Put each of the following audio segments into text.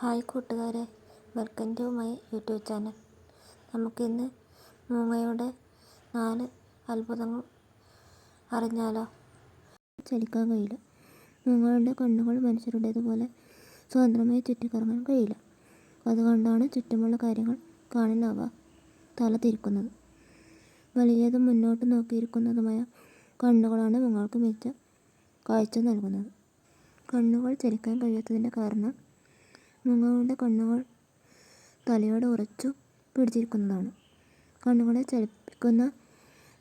Hi കൂട്ടുകാരെ, welcome to my YouTube channel. നമുക്കിന്ന് മൂങ്ങയുടെ 4 അത്ഭുതങ്ങൾ അറിഞ്ഞാലോ? ചലിക്കാൻ കഴിയില്ല. മൂങ്ങയുടെ കണ്ണുകൾ മനുഷ്യരുടേതുപോലെ സ്വതന്ത്രമായി ചുറ്റിക്കറങ്ങാൻ കഴിയില്ല. അതുകൊണ്ടാണ് ചുറ്റുമുള്ള കാര്യങ്ങൾ കാണാൻ അവ തല തിരിക്കുന്നത്. വലിയതും മുന്നോട്ട് നോക്കിയിരിക്കുന്നതുമായ കണ്ണുകളാണ് മൂങ്ങകൾക്ക് മികച്ച കാഴ്ച നൽകുന്നത്. കണ്ണുകൾ ചലിക്കാൻ കഴിയാത്തതിൻ്റെ കാരണം മൂങ്ങയുടെ കണ്ണുകൾ തലയോട് ഉറച്ചു പിടിച്ചിരിക്കുന്നതാണ്. കണ്ണുകളെ ചലിപ്പിക്കുന്ന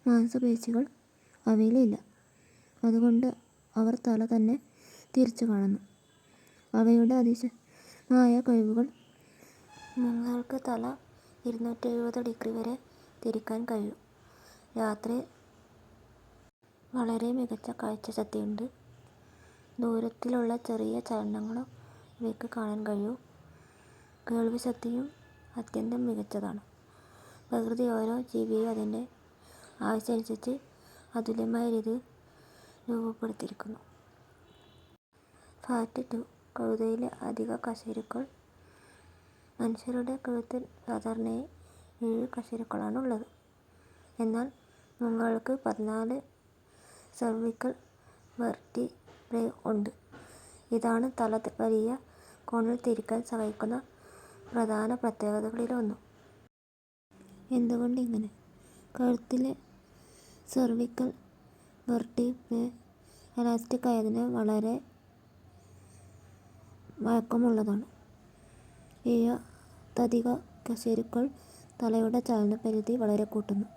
മാംസപേശികൾ അവയിലില്ല. അതുകൊണ്ട് അവർ തല തന്നെ തിരിച്ചു കാണുന്നു. അവയുടെ അതിശയമായ കഴിവുകൾ. മൂങ്ങകൾക്ക് തല 270 ഡിഗ്രി വരെ തിരിക്കാൻ കഴിയും. രാത്രി വളരെ മികച്ച കാഴ്ചശക്തിയുണ്ട്. ദൂരത്തിലുള്ള ചെറിയ ചലനങ്ങളും ഇവയ്ക്ക് കാണാൻ കഴിയും. കേൾവിശക്തിയും അത്യന്തം മികച്ചതാണ്. പ്രകൃതി ഓരോ ജീവിയെയും അതിൻ്റെ ആവശ്യമനുസരിച്ച് അതുല്യമായ രീതിയിൽ രൂപപ്പെടുത്തിയിരിക്കുന്നു. ഫാക്ട് 2. കഴുതയിലെ അധിക കശേരുക്കൾ. മനുഷ്യരുടെ കഴുത്തിൽ സാധാരണയായി 7 കശേരുക്കളാണ് ഉള്ളത്. എന്നാൽ മൂങ്ങകൾക്ക് 14 സെർവിക്കൽ വെർട്ടിബ്രേ ഉണ്ട്. ഇതാണ് തല വലിയ കോണിൽ തിരിക്കാൻ സഹായിക്കുന്ന പ്രധാന പ്രത്യേകതകളിലൊന്ന്. എന്തുകൊണ്ട് ഇങ്ങനെ? കഴുത്തിലെ സെർവിക്കൽ വെർട്ടിബ്രേ എലാസ്റ്റിക് ആയതിനാൽ വളരെ വഴക്കമുള്ളതാണ്. ഈ അധിക കശേരുക്കൾ തലയുടെ ചലനപരിധി വളരെ കൂട്ടുന്നു.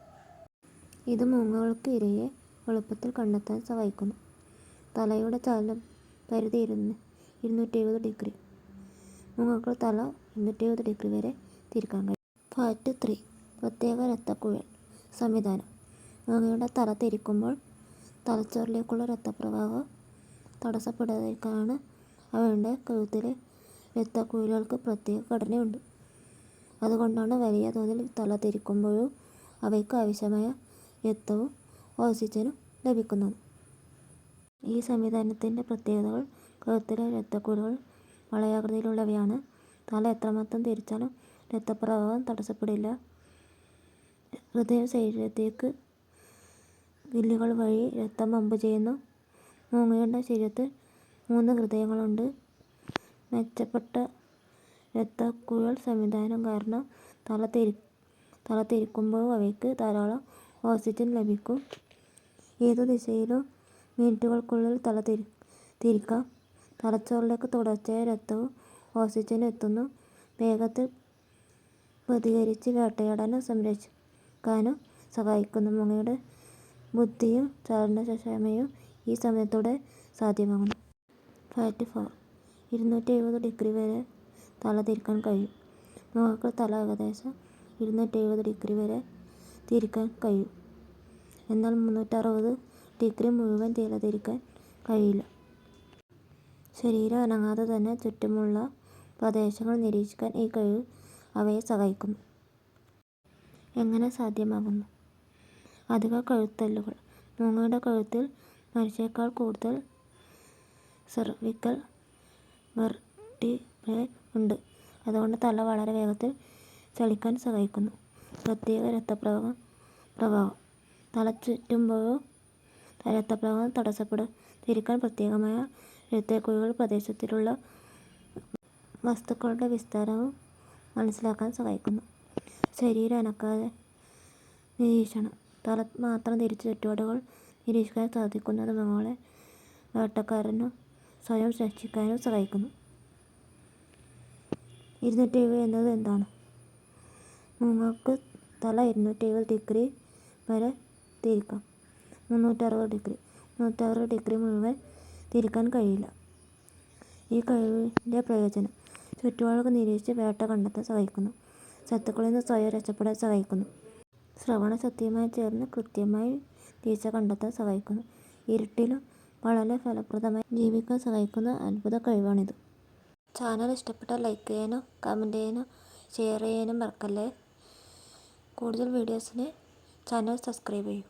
ഇത് മൂങ്ങകൾക്ക് ഇരയെ എളുപ്പത്തിൽ കണ്ടെത്താൻ സഹായിക്കുന്നു. തലയുടെ ചലനപരിധി 270 ഡിഗ്രി. മൂങ്ങകൾക്ക് തല 270 ഡിഗ്രി വരെ തിരിക്കാൻ കഴിയും. ഫാക്ട് 3. പ്രത്യേക രക്തക്കുഴൽ സംവിധാനം. മൂങ്ങയുടെ തല തിരിക്കുമ്പോൾ തലച്ചോറിലേക്കുള്ള രക്തപ്രവാഹം തടസ്സപ്പെടാതിരിക്കാനാണ് അവയുടെ കഴുത്തിലെ രക്തക്കുഴലുകൾക്ക് പ്രത്യേക ഘടനയുണ്ട്. അതുകൊണ്ടാണ് വലിയ തോതിൽ തല തിരിക്കുമ്പോഴും അവയ്ക്ക് ആവശ്യമായ രക്തവും ഓക്സിജനും ലഭിക്കുന്നത്. ഈ സംവിധാനത്തിൻ്റെ പ്രത്യേകതകൾ. കഴുത്തിലെ രക്തക്കുഴലുകൾ വളയാകൃതിയിലുള്ളവയാണ്. തല എത്രമാത്രം തിരിച്ചാലും രക്തപ്രവാഹം തടസ്സപ്പെടില്ല. ഹൃദയം ശരീരത്തിലേക്ക് വില്ലുകൾ വഴി രക്തം പമ്പ് ചെയ്യുന്നു. മൂങ്ങയുടെ ശരീരത്തിൽ 3 ഹൃദയങ്ങളുണ്ട്. മെച്ചപ്പെട്ട രക്തക്കുഴൽ സംവിധാനം കാരണം തല തിരിക്കുമ്പോഴും അവയ്ക്ക് ധാരാളം ഓക്സിജൻ ലഭിക്കും. ഏതു ദിശയിലും മിനിറ്റുകൾക്കുള്ളിൽ തല തിരിക്കാം. തലച്ചോറിലേക്ക് തുടർച്ചയായി രക്തവും ഓക്സിജനും എത്തുന്നു. വേഗത്തിൽ പ്രതികരിച്ച് വേട്ടയാടാനും സംരക്ഷിക്കാനും സഹായിക്കുന്നു. മൂങ്ങയുടെ ബുദ്ധിയും ചലനക്ഷമതയും ഈ സമയത്തോടെ സാധ്യമാകുന്നു. ഫാക്ട് 4. 270 ഡിഗ്രി വരെ തല തിരിക്കാൻ കഴിയും. മൂങ്ങകൾക്ക് തല ഏകദേശം 270 ഡിഗ്രി വരെ തിരിക്കാൻ കഴിയും. എന്നാൽ 360 ഡിഗ്രി മുഴുവൻ തല തിരിക്കാൻ കഴിയില്ല. ശരീരം അനങ്ങാതെ തന്നെ ചുറ്റുമുള്ള പ്രദേശങ്ങൾ നിരീക്ഷിക്കാൻ ഈ കഴിവ് അവയെ സഹായിക്കുന്നു. എങ്ങനെ സാധ്യമാകുന്നു? അധിക കഴുത്തെല്ലുകൾ. മൂങ്ങയുടെ കഴുത്തിൽ മനുഷ്യരെക്കാൾ കൂടുതൽ സെർവിക്കൽ വെർട്ടിബ്രേ ഉണ്ട്. അതുകൊണ്ട് തല വളരെ വേഗത്തിൽ ചലിക്കാൻ സഹായിക്കുന്നു. പ്രത്യേക രക്തപ്രവാഹം. തല ചുറ്റുമ്പോഴും രക്തപ്രവാഹം തടസ്സപ്പെടാതിരിക്കാൻ പ്രത്യേകമായ രക്തക്കുഴലുകൾ പ്രദേശത്തിലുള്ള വസ്തുക്കളുടെ വിസ്താരവും മനസ്സിലാക്കാൻ സഹായിക്കുന്നു. ശരീരം അനക്കാതെ നിരീക്ഷണം. തല മാത്രം തിരിച്ച് ചുറ്റുപാടുകൾ നിരീക്ഷിക്കാൻ സാധിക്കുന്നത് മൂങ്ങകളെ വേട്ടക്കാരനും സ്വയം രക്ഷിക്കാനും സഹായിക്കുന്നു. 270 എന്നത് എന്താണ്? മൂങ്ങകൾക്ക് തല 270 ഡിഗ്രി വരെ തിരിക്കാം. 360 ഡിഗ്രി മുഴുവൻ തിരിക്കാൻ കഴിയില്ല. ഈ കഴിവിൻ്റെ പ്രയോജനം. ചുറ്റുപാടുകൾ നിരീക്ഷിച്ച് വേട്ട കണ്ടെത്താൻ സഹായിക്കുന്നു. ശത്രുക്കളിൽ നിന്ന് സ്വയം രക്ഷപ്പെടാൻ സഹായിക്കുന്നു. ശ്രവണശക്തിയുമായി ചേർന്ന് കൃത്യമായി ദിശ കണ്ടെത്താൻ സഹായിക്കുന്നു. ഇരുട്ടിലും വളരെ ഫലപ്രദമായി ജീവിക്കാൻ സഹായിക്കുന്ന അത്ഭുത കഴിവാണിത്. ചാനൽ ഇഷ്ടപ്പെട്ടാൽ ലൈക്ക് ചെയ്യാനും കമൻറ്റ് ചെയ്യാനും ഷെയർ ചെയ്യാനും മറക്കല്ലേ. കൂടുതൽ വീഡിയോസിന് ചാനൽ സബ്സ്ക്രൈബ് ചെയ്യൂ.